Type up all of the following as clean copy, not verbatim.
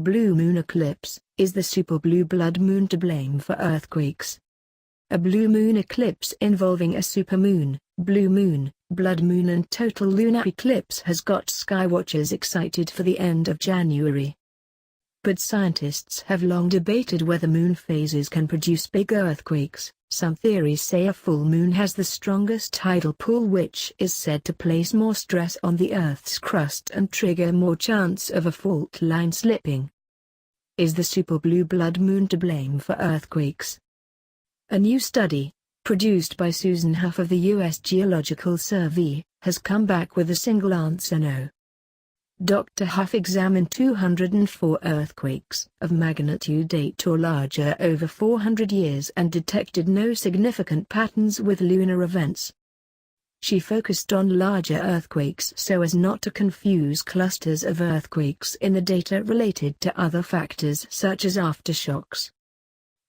blue moon eclipse. Is the super blue blood moon to blame for earthquakes? A blue moon eclipse involving a supermoon, blue moon, blood moon and total lunar eclipse has got skywatchers excited for the end of January. But scientists have long debated whether moon phases can produce big earthquakes. Some theories say a full moon has the strongest tidal pull, which is said to place more stress on the Earth's crust and trigger more chance of a fault line slipping. Is the super blue blood moon to blame for earthquakes? A new study, produced by Susan Hough of the US Geological Survey, has come back with a single answer: no. Dr. Hough examined 204 earthquakes of magnitude 8 or larger over 400 years and detected no significant patterns with lunar events. She focused on larger earthquakes so as not to confuse clusters of earthquakes in the data related to other factors such as aftershocks.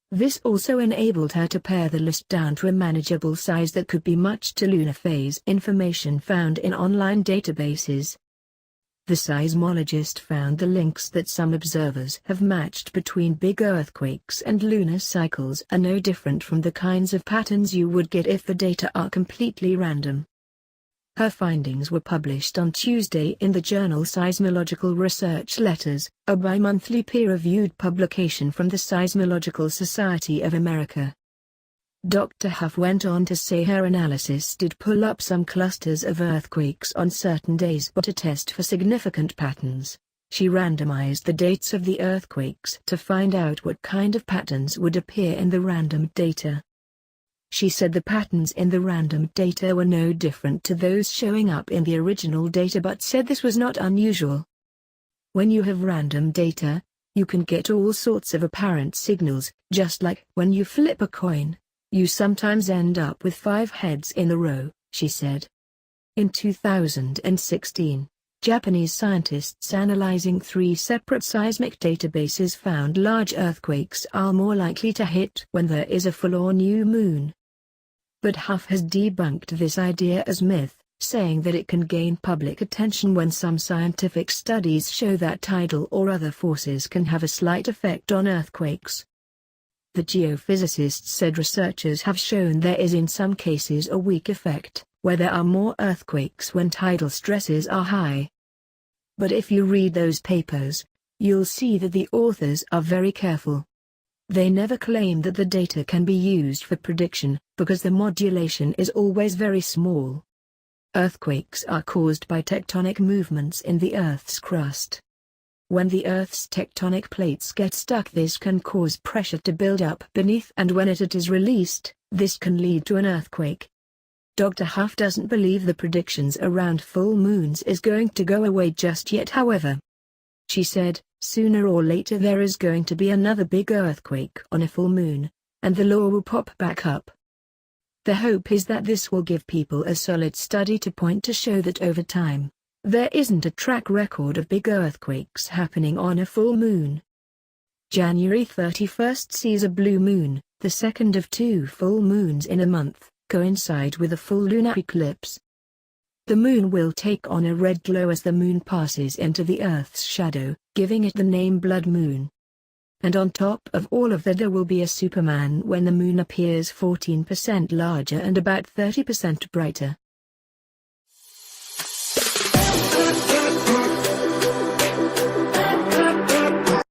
This also enabled her to pare the list down to a manageable size that could be matched to lunar phase information found in online databases. The seismologist found the links that some observers have matched between big earthquakes and lunar cycles are no different from the kinds of patterns you would get if the data are completely random. Her findings were published on Tuesday in the journal Seismological Research Letters, a bi-monthly peer-reviewed publication from the Seismological Society of America. Dr. Hough went on to say her analysis did pull up some clusters of earthquakes on certain days, but to test for significant patterns, she randomized the dates of the earthquakes to find out what kind of patterns would appear in the random data. She said the patterns in the random data were no different to those showing up in the original data, but said this was not unusual. When you have random data, you can get all sorts of apparent signals, just like when you flip a coin. You sometimes end up with 5 heads in a row, she said. In 2016, Japanese scientists analyzing 3 separate seismic databases found large earthquakes are more likely to hit when there is a full or new moon. But Hough has debunked this idea as myth, saying that it can gain public attention when some scientific studies show that tidal or other forces can have a slight effect on earthquakes. The geophysicist said researchers have shown there is in some cases a weak effect, where there are more earthquakes when tidal stresses are high. But if you read those papers, you'll see that the authors are very careful. They never claim that the data can be used for prediction, because the modulation is always very small. Earthquakes are caused by tectonic movements in the Earth's crust. When the Earth's tectonic plates get stuck, this can cause pressure to build up beneath, and when it is released, this can lead to an earthquake. Dr. Hough doesn't believe the predictions around full moons is going to go away just yet, however. She said, sooner or later there is going to be another big earthquake on a full moon, and the law will pop back up. The hope is that this will give people a solid study to point to show that over time, there isn't a track record of big earthquakes happening on a full moon. January 31st sees a blue moon, the second of 2 full moons in a month, coincide with a full lunar eclipse. The moon will take on a red glow as the moon passes into the Earth's shadow, giving it the name blood moon. And on top of all of that, there will be a superman when the moon appears 14% larger and about 30% brighter.